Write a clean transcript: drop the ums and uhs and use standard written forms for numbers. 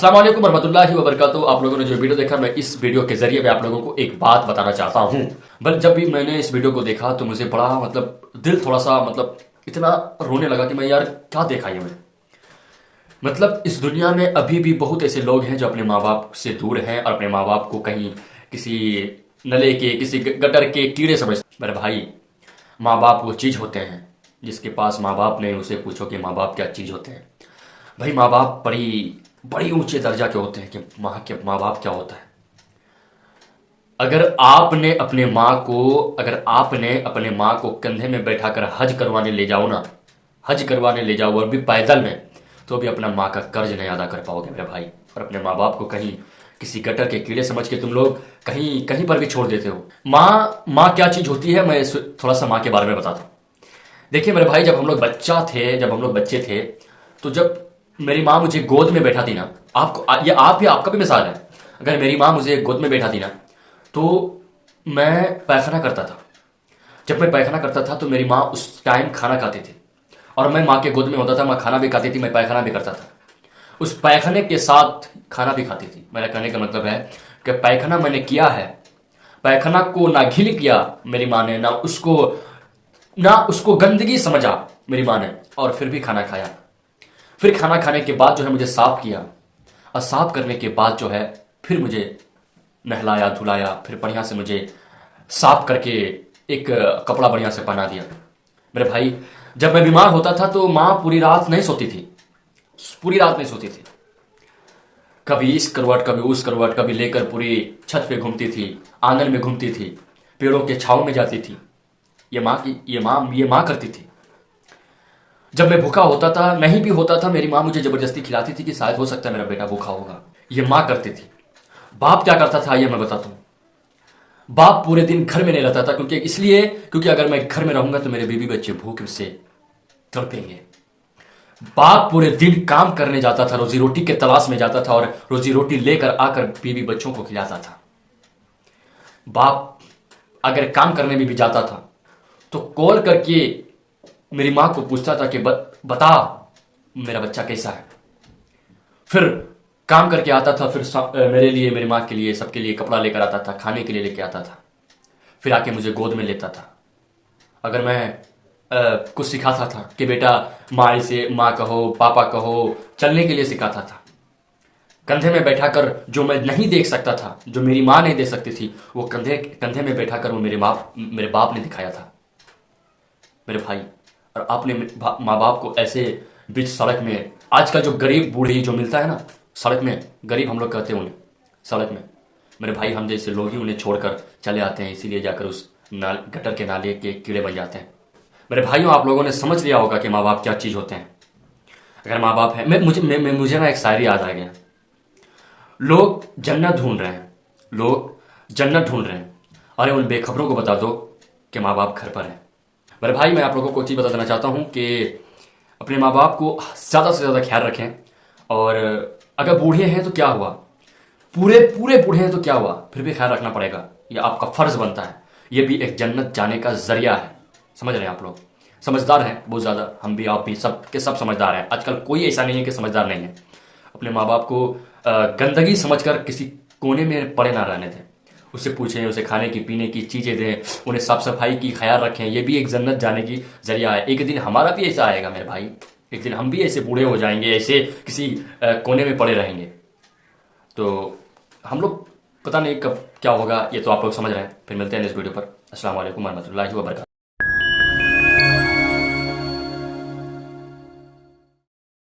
अस्सलाम वालेकुम वरहमतुल्लाहि वबरकातुहू। आप लोगों ने जो वीडियो देखा, मैं इस वीडियो के जरिए मैं आप लोगों को एक बात बताना चाहता हूं। बल जब भी मैंने इस वीडियो को देखा तो मुझे बड़ा दिल थोड़ा सा इतना रोने लगा कि मैं यार क्या देखा ये मैं। इस दुनिया में अभी भी बहुत ऐसे लोग हैं जो अपने माँ बाप से दूर हैं और अपने माँ बाप को कहीं किसी नले के किसी गटर के कीड़े समझते। मेरे भाई, माँ बाप वो चीज़ होते हैं जिसके पास माँ बाप नहीं, उसे पूछो कि माँ बाप क्या चीज़ होते हैं। भाई, माँ बाप बड़ी बड़ी ऊंचे दर्जा के होते हैं कि माँ बाप क्या होता है। अगर आपने अपने माँ को कंधे में बैठाकर हज करवाने ले जाओ ना, हज करवाने ले जाओ और भी पैदल में, तो भी अपना माँ का कर्ज नहीं अदा कर पाओगे मेरे भाई। और अपने माँ बाप को कहीं किसी गटर के कीड़े समझ के तुम लोग कहीं कहीं पर भी छोड़ देते हो। माँ क्या चीज़ होती है, मैं थोड़ा सा माँ के बारे में बताता हूँ। देखिए मेरे भाई, जब हम लोग बच्चे थे, तो जब मेरी माँ मुझे गोद में बैठा थी ना, आपका भी मिसाल है। अगर मेरी माँ मुझे गोद में बैठा थी ना, तो मैं पैखाना करता था। जब मैं पैखाना करता था तो मेरी माँ उस टाइम खाना खाती थी और मैं माँ के गोद में होता था। मैं खाना भी खाती थी, मैं पैखाना भी करता था। उस पैखाने के साथ खाना भी खाती थी। मेरा कहने का मतलब है कि पैखाना मैंने किया है, पैखाना को ना घिल किया मेरी माँ ने, ना उसको गंदगी समझा मेरी माँ ने, और फिर भी खाना खाया। फिर खाना खाने के बाद जो है मुझे साफ किया, और साफ करने के बाद जो है फिर मुझे नहलाया धुलाया, फिर बढ़िया से मुझे साफ करके एक कपड़ा बढ़िया से पहना दिया। मेरे भाई, जब मैं बीमार होता था तो माँ पूरी रात नहीं सोती थी, पूरी रात नहीं सोती थी। कभी इस करवट कभी उस करवट, कभी लेकर पूरी छत पे घूमती थी, आंगन में घूमती थी, पेड़ों के छांव में जाती थी। ये माँ करती थी। जब मैं भूखा होता था, नहीं भी होता था, मेरी माँ मुझे जबरदस्ती खिलाती थी कि शायद हो सकता है मेरा बेटा भूखा होगा। ये माँ करती थी। बाप क्या करता था ये मैं बताता हूँ। बाप पूरे दिन घर में नहीं रहता था, क्योंकि अगर मैं घर में रहूंगा तो मेरे बीवी बच्चे भूख से तड़पेंगे। बाप पूरे दिन काम करने जाता था, रोजी रोटी के तलाश में जाता था, और रोजी रोटी लेकर आकर बीवी बच्चों को खिलाता था। बाप अगर काम करने में भी जाता था तो कॉल करके मेरी माँ को पूछता था कि बता मेरा बच्चा कैसा है। फिर काम करके आता था, फिर मेरे लिए, मेरी माँ के लिए, सबके लिए कपड़ा लेकर आता था, खाने के लिए लेके आता था। फिर आके मुझे गोद में लेता था। अगर मैं कुछ सिखाता था कि बेटा माँ कहो, पापा कहो, चलने के लिए सिखाता था। कंधे में बैठाकर, जो मैं नहीं देख सकता था, जो मेरी माँ नहीं देख सकती थी, वो कंधे में बैठाकर वो मेरे बाप ने दिखाया था मेरे भाई। और आपने माँ बाप को ऐसे बीच सड़क में, आजकल जो गरीब बूढ़ी जो मिलता है ना सड़क में, गरीब हम लोग कहते हैं उन्हें सड़क में, मेरे भाई हम जैसे लोग ही उन्हें छोड़कर चले आते हैं, इसीलिए जाकर उस गटर के नाले के कीड़े बन जाते हैं। मेरे भाइयों, आप लोगों ने समझ लिया होगा कि माँ बाप क्या चीज़ होते हैं। अगर माँ बाप है, मुझे ना एक शायरी याद आ गया। लोग जन्नत ढूंढ रहे हैं, लोग जन्नत ढूंढ रहे हैं, अरे उन बेखबरों को बता दो कि माँ बाप घर पर है। मेरे भाई, मैं आप लोगों को चीज़ बता देना चाहता हूँ कि अपने माँ बाप को ज़्यादा से ज़्यादा ख्याल रखें। और अगर बूढ़े हैं तो क्या हुआ, पूरे पूरे बूढ़े हैं तो क्या हुआ, फिर भी ख्याल रखना पड़ेगा। ये आपका फ़र्ज़ बनता है। ये भी एक जन्नत जाने का ज़रिया है। समझ रहे हैं आप लोग? समझदार हैं बहुत ज़्यादा, हम भी, आप भी, सब के सब समझदार हैं। आजकल कोई ऐसा नहीं है कि समझदार नहीं है। अपने माँ बाप को गंदगी समझकर किसी कोने में पड़े ना रहने दें। उससे पूछें, उसे खाने की पीने की चीज़ें दें, उन्हें साफ सफाई की ख्याल रखें। ये भी एक जन्नत जाने की जरिया है। एक दिन हमारा भी ऐसा आएगा मेरे भाई, एक दिन हम भी ऐसे बूढ़े हो जाएंगे, ऐसे किसी कोने में पड़े रहेंगे। तो हम लोग पता नहीं कब क्या होगा, ये तो आप लोग समझ रहे हैं। फिर मिलते हैं इस वीडियो पर। अस्सलाम वालेकुम वरहमतुल्लाहि वबरकातुहू।